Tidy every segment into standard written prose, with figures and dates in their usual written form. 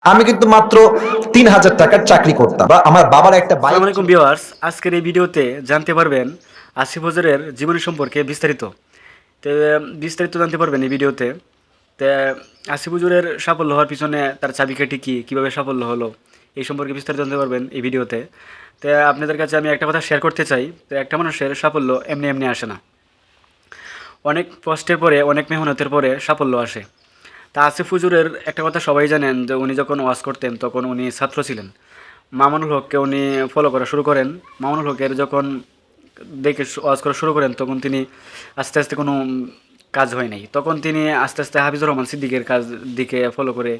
আমি কিন্তু মাত্র ৩,০০০ টাকার চাকরি করতাম বা আমার বাবার একটা বাইক। আসসালামু আলাইকুম ভিউয়ার্স, আজকের এই ভিডিওতে জানতে পারবেন আসিফ হুজুরের জীবনী সম্পর্কে বিস্তারিত। তো বিস্তারিত জানতে পারবেন এই ভিডিওতে। তো আসিফ হুজুরের সাফল্য হওয়ার পিছনে তার চাবিকাঠি কী, কীভাবে সাফল্য হলো, এই সম্পর্কে বিস্তারিত জানতে পারবেন এই ভিডিওতে। তো আপনাদের কাছে আমি একটা কথা শেয়ার করতে চাই। তো একটা মানুষের সাফল্য এমনি এমনি আসে না, অনেক কষ্টের পরে, অনেক মেহনতের পরে সাফল্য আসে। তা আসিফ হুজুরের একটা কথা সবাই জানেন যে উনি যখন ওয়াজ করতেন তখন উনি ছাত্র ছিলেন। মামুনুল হককে উনি ফলো করা শুরু করেন। মামুনুল হকের যখন দেখে ওয়াজ করা শুরু করেন তখন তিনি আস্তে আস্তে কোনো কাজ হয় নাই। তখন তিনি আস্তে আস্তে হাফিজুর রহমান সিদ্দিকের কাজ দিকে ফলো করে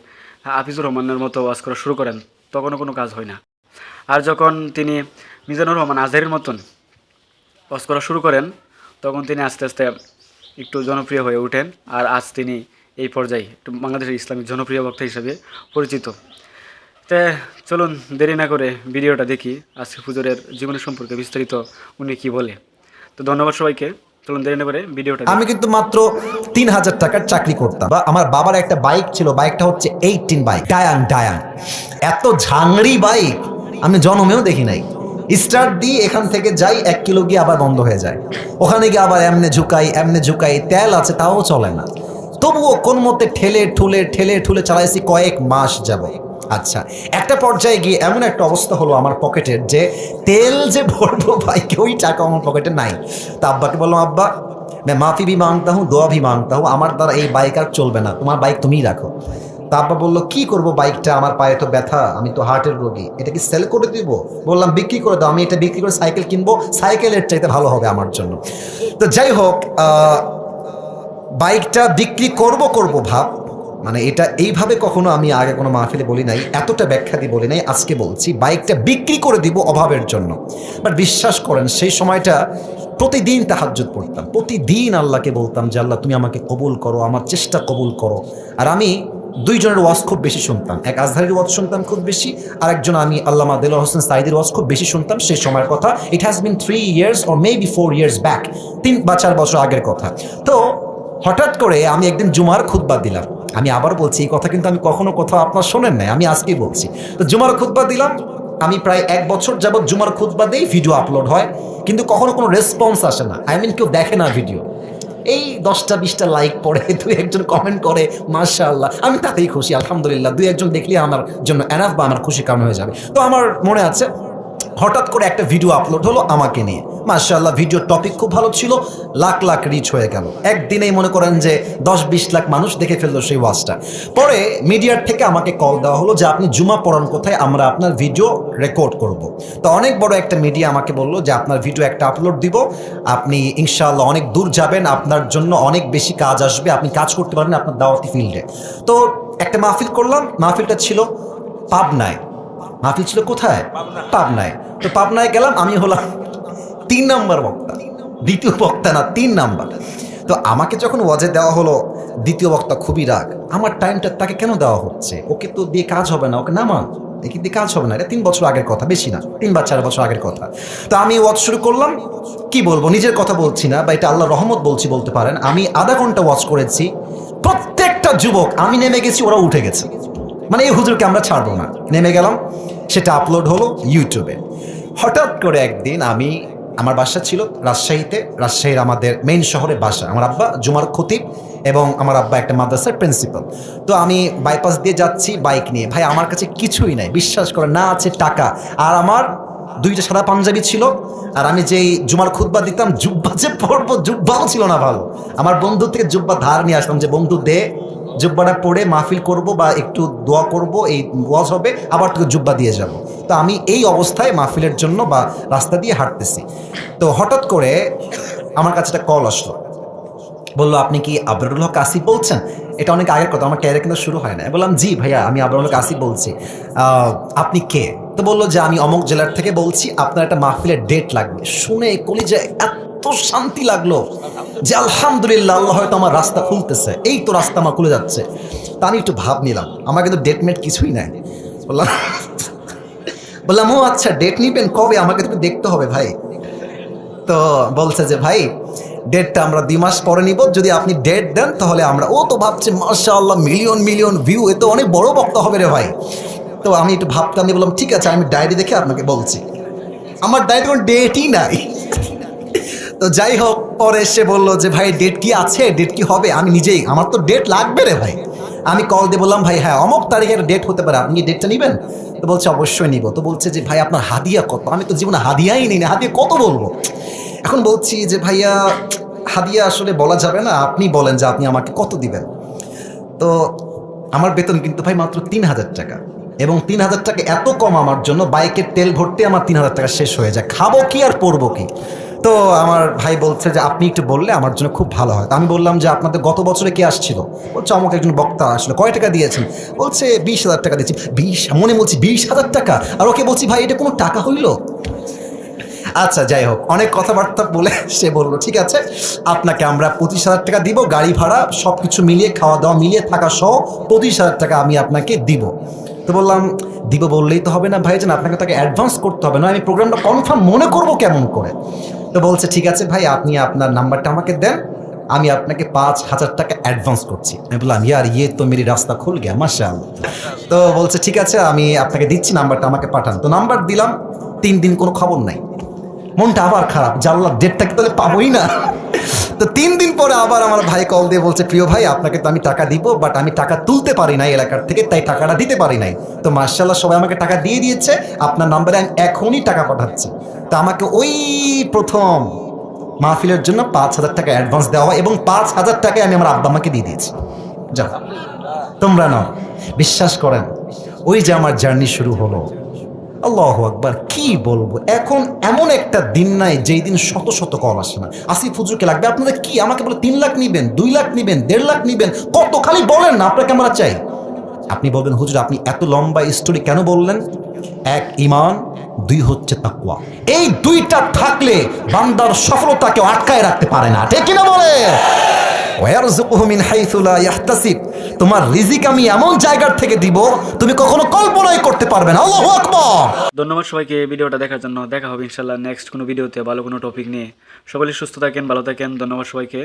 হাফিজুর রহমানের মতো ওয়াজ করা শুরু করেন, তখনও কোনো কাজ হয় না। আর যখন তিনি মিজানুর রহমান আজহারের মতন ওয়াজ করা শুরু করেন তখন তিনি আস্তে আস্তে একটু জনপ্রিয় হয়ে ওঠেন। আর আজ তিনি এই পর্যায়ে একটু বাংলাদেশের ইসলামিক জনপ্রিয় বক্তা হিসেবে পরিচিত। তে চলুন দেরি না করে ভিডিওটা দেখি আসিফ হুজুরের জীবনের সম্পর্কে বিস্তারিত উনি কি বলে। তো ধন্যবাদ সবাইকে, চলুন দেরি না করে ভিডিওটা আমি দেখি। কিন্তু মাত্র ৩,০০০ টাকার চাকরি করতাম বা আমার বাবার একটা বাইক ছিল, বাইকটা হচ্ছে 18 বাইক, ডায়াং ডায়াং। এত ঝাংড়ি বাইক আমি জন্মেও দেখি নাই। স্টার্ট দিয়ে এখান থেকে যাই ১ কিলো গিয়ে আবার বন্ধ হয়ে যায়, ওখানে গিয়ে আবার এমনে ঝুকাই, তেল আছে তাও চলে না। তবুও কোন মতে ঠেলে ঠুলে চালাইছি কয়েক মাস যাব। আচ্ছা, একটা পর্যায়ে গিয়ে এমন একটা অবস্থা হলো আমার পকেটের, যে তেল যে ভরবো বাইকে ওই টাকা আমার পকেটে নাই। তা আব্বাকে বললাম, আব্বা मैं माफी भी मांगता हूँ, দোয়া भी मांगता हूँ, আমার দ্বারা এই বাইক আর চলবে না, তোমার বাইক তুমিই রাখো। তা আব্বা বললো, কি করব বাইকটা, আমার পায়ে তো ব্যথা, আমি তো হার্টের রোগী, এটা কি সেল করে দিব? বললাম, বিক্রি করে দাও, আমি এটা বিক্রি করে সাইকেল কিনবো, সাইকেলের চাইতে ভালো হবে আমার জন্য। তো যাই হোক, বাইকটা বিক্রি করব ভাব, মানে এটা এইভাবে কখনো আমি আগে কোনো মাহফিলে বলি নাই, এতটা ব্যাখ্যা দিয়ে বলি নাই, আজকে বলছি বাইকটা বিক্রি করে দিব অভাবের জন্য। বাট বিশ্বাস করেন সেই সময়টা প্রতিদিন তাহাজ্জুদ পড়তাম, প্রতিদিন আল্লাহকে বলতাম যে আল্লাহ তুমি আমাকে কবুল করো, আমার চেষ্টা কবুল করো। আর আমি দুইজনের ওয়াজ খুব বেশি শুনতাম, এক আজহারের ওয়াজ শুনতাম খুব বেশি, আরেকজন আমি আল্লামা দেলোয়ার হোসেন সাঈদীর ওয়াজ খুব বেশি শুনতাম। সেই সময়ের কথা, it has been 3 years or maybe 4 years back, 3 বা 4 বছর আগের কথা। তো হঠাৎ করে আমি একদিন জুমার খুতবা দিলাম। আমি আবার বলছি, এই কথা কিন্তু আমি কখনো কোথাও আপনার শোনেন নাই, আমি আজকেই বলছি। তো জুমার খুতবা দিলাম, আমি প্রায় 1 বছর যাবৎ জুমার খুতবা দেই, ভিডিও আপলোড হয়, কিন্তু কখনো কোনো রেসপন্স আসে না। আই মিন কেউ দেখে না ভিডিও, এই 10টা 20টা লাইক পড়ে, 2-1জন কমেন্ট করে, মাশাআল্লাহ, আমি তাতেই খুশি, আলহামদুলিল্লাহ, 2-1জন দেখলে আমার জন্য এনাফ বা আমার খুশি কারণ হয়ে যাবে। তো আমার মনে আছে হঠাৎ করে একটা ভিডিও আপলোড হলো আমাকে নিয়ে, মাশাআল্লাহ, ভিডিওর টপিক খুব ভালো ছিল, লাখ লাখ রিচ হয়ে গেল একদিনেই। মনে করেন যে 10-20 লাখ মানুষ দেখে ফেললো সেই ওয়াজটা। পরে মিডিয়ার থেকে আমাকে কল দেওয়া হলো যে আপনি জুমা পড়ান কোথায়, আমরা আপনার ভিডিও রেকর্ড করব। তো অনেক বড় একটা মিডিয়া আমাকে বললো যে আপনার ভিডিও একটা আপলোড দিব, আপনি ইনশাআল্লাহ অনেক দূর যাবেন, আপনার জন্য অনেক বেশি কাজ আসবে, আপনি কাজ করতে পারবেন আপনার দাওয়াতি ফিল্ডে। তো একটা মাহফিল করলাম, মাহফিলটা ছিল পাবনায়। মাহফিল ছিল কোথায়? পাবনায়। তো পাবনায় গেলাম, আমি হলাম 3 নাম্বার বক্তা, দ্বিতীয় বক্তা না, 3 নাম্বার। তো আমাকে যখন ওয়াজে দেওয়া হলো, দ্বিতীয় বক্তা খুবই রাগ, আমার টাইমটা তাকে কেন দেওয়া হচ্ছে, ওকে তো দিয়ে কাজ হবে না, ওকে নামান, দেখি দিয়ে কাজ হবে না, এটা 3 বছর আগের কথা, বেশি না, 3 বা 4 বছর আগের কথা। তো আমি ওয়াজ শুরু করলাম, কি বলবো, নিজের কথা বলছি না বা এটা আল্লাহ রহমত বলছি বলতে পারেন, আমি আধা ঘন্টা ওয়াজ করেছি, প্রত্যেকটা যুবক, আমি নেমে গেছি ওরা উঠে গেছে, মানে এই হুজুরকে আমরা ছাড়বো না। নেমে গেলাম, সেটা আপলোড হলো ইউটিউবে। হঠাৎ করে একদিন আমার বাসা ছিল রাজশাহীতে, রাজশাহীর আমাদের মেইন শহরে বাসা, আমার আব্বা জুমার খতিব এবং আমার আব্বা একটা মাদ্রাসার প্রিন্সিপাল। তো আমি বাইপাস দিয়ে যাচ্ছি বাইক নিয়ে, ভাই আমার কাছে কিছুই নাই, বিশ্বাস করে না আছে টাকা, আর আমার 2টা সাদা পাঞ্জাবি ছিল, আর আমি যেই জুমার খুতবা দিতাম, জুব্বা যে পরবো, জুব্বাও ছিল না ভালো, আমার বন্ধু থেকে জুব্বা ধার নিয়ে আসলাম যে বন্ধু দে, জুব্বাটা পরে মাহফিল করব বা একটু দোয়া করব, এই ওয়াজ হবে, আবার তোকে জুব্বা দিয়ে যাব। তো আমি এই অবস্থায় মাহফিলের জন্য বা রাস্তা দিয়ে হাঁটতেছি, তো হঠাৎ করে আমার কাছে একটা কল আসলো, বললো আপনি কি আবরুল হক আসিফ বলছেন? এটা অনেক আগের কথা, আমার ক্যারিয়ার কিন্তু শুরু হয় না। বললাম জি ভাইয়া, আমি আবরুল হক আসিফ বলছি। আপনি কে? তো বললো যে আমি অমুক জেলার থেকে বলছি, আপনার একটা মাহফিলের ডেট লাগবে। শুনে কলিজায় এত শান্তি লাগলো যে আলহামদুলিল্লাহ, আল্লাহ হয়তো আমার রাস্তা খুলতেছে, এই তো রাস্তা আমার খুলে যাচ্ছে। তা আমি একটু ভাব নিলাম, আমার কিন্তু ডেট মেট কিছুই নাই। বললাম বললাম ও আচ্ছা, ডেট নিবেন কবে, আমাকে তো দেখতে হবে ভাই। তো বলছে যে ভাই ডেটটা আমরা 2 মাস পরে নিব, যদি আপনি ডেট দেন তাহলে আমরা। ও তো ভাবছে মাশাআল্লাহ মিলিয়ন মিলিয়ন ভিউ, এ তো অনেক বড় বক্তা হবে রে ভাই। তো আমি একটু ভাবতাম, আমি বললাম ঠিক আছে আমি ডায়েরি দেখে আপনাকে বলছি। আমার ডায়েরি কোনো ডেটই নাই। তো যাই হোক, পরে এসে বললো যে ভাই ডেট কি আছে, ডেট কি হবে। আমি নিজেই, আমার তো ডেট লাগবে রে ভাই। আমি কল দিয়ে বললাম ভাই হ্যাঁ অমুক তারিখের ডেট হতে পারে, আপনি কি ডেটটা নেবেন? তো বলছে অবশ্যই নিব। তো বলছে যে ভাই আপনার হাদিয়া কত? আমি তো জীবনে হাদিয়াই নিই না, হাদিয়া কত বলবো। এখন বলছি যে ভাইয়া হাদিয়া আসলে বলা যাবে না, আপনি বলেন যে আপনি আমাকে কত দিবেন। তো আমার বেতন কিন্তু ভাই মাত্র 3,000 টাকা, এবং 3,000 টাকা এত কম আমার জন্য, বাইকের তেল ভরতে আমার 3,000 টাকা শেষ হয়ে যায়, খাবো কি আর পরবো কি। তো আমার ভাই বলছে যে আপনি একটু বললে আমার জন্য খুব ভালো হয়। তো আমি বললাম যে আপনাদের গত বছরে কে আসছিল? বলছে আমাকে একজন বক্তা আসলে। কয় টাকা দিয়েছেন? বলছে 20,000 টাকা দিয়েছি। 20, মনে বলছি 20,000 টাকা। আর ওকে বলছি ভাই এটা কোনো টাকা হইলো? আচ্ছা যাই হোক, অনেক কথাবার্তা বলে সে বললো ঠিক আছে আপনাকে আমরা 25,000 টাকা দিব, গাড়ি ভাড়া সব কিছু মিলিয়ে, খাওয়া দাওয়া মিলিয়ে, থাকা সহ 25,000 টাকা আমি আপনাকে দিব। তো বললাম দিব বললেই তো হবে না ভাইজান, আপনাকে তাকে অ্যাডভান্স করতে হবে না, আমি প্রোগ্রামটা কনফার্ম মনে করবো কেমন করে। তো বলছে ঠিক আছে ভাই আপনি আপনার নাম্বারটা আমাকে দেন, আমি আপনাকে 5,000 টাকা অ্যাডভান্স করছি। আমি বললাম ইয়ার ইয়ে তো মেরি রাস্তা খুল গিয়া মাশাআল্লাহ। তো বলছে ঠিক আছে আমি আপনাকে দিচ্ছি, নাম্বারটা আমাকে পাঠান। তো নাম্বার দিলাম, 3 দিন কোনো খবর নাই। মনটা আবার খারাপ, জানলাম ডেটটা কি তাহলে পাবোই না। তো 3 দিন পরে আবার আমার ভাই কল দিয়ে বলছে প্রিয় ভাই আপনাকে তো আমি টাকা দিব, বাট আমি টাকা তুলতে পারি নাই এলাকার থেকে, তাই টাকাটা দিতে পারি নাই। তো মার্শাল্লাহ সবাই আমাকে টাকা দিয়ে দিয়েছে, আপনার নাম্বারে আমি এখনই টাকা পাঠাচ্ছি। তো আমাকে ওই প্রথম মাহফিলের জন্য 5,000 টাকা অ্যাডভান্স দেওয়া হয়, এবং 5,000 টাকায় আমি আমার আব্বা আমাকে দিয়ে দিয়েছি। যা তোমরা নাও। বিশ্বাস করেন ওই যে আমার জার্নি শুরু হলো, আল্লাহু আকবার, কি বলবো। এখন এমন একটা দিন নাই যেই দিন শত শত কল আসে না, আসিফ হুজুরকে লাগবে আপনাদের কি, আমাকে বলে 3 লাখ নিবেন, 2 লাখ নিবেন, 1.5 লাখ নিবেন, কত খালি বলেন না আপনাকে আমরা চাই। আপনি বলবেন হুজুর আপনি এত লম্বা স্টোরি কেন বললেন? 1 ঈমান, 2 হচ্ছে তাকওয়া। এই 2টা থাকলে বান্দার সফলতাকে আটকায় রাখতে পারে না, ঠিক কিনা বলে? ওয়ারযুকুহু মিন হাইসু লা ইয়াহতাসিব, তোমার রিজিক আমি এমন জায়গার থেকে দিব তুমি কখনো কল্পনাই করতে পারবে না। আল্লাহু আকবার। ধন্যবাদ সবাইকে ভিডিওটা দেখার জন্য। দেখা হবে ইনশাল্লাহ নেক্সট কোনো ভিডিওতে ভালো কোনো টপিক নিয়ে। সকলে সুস্থ থাকেন, ভালো থাকেন। ধন্যবাদ সবাইকে।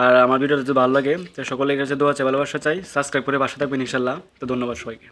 আর আমার ভিডিওটা যদি ভালো লাগে তো সকলের কাছে দোয়া চাই, ভালোবাসা চাই। সাবস্ক্রাইব করে পাশে থাকবেন ইনশাল্লাহ। তো ধন্যবাদ সবাইকে।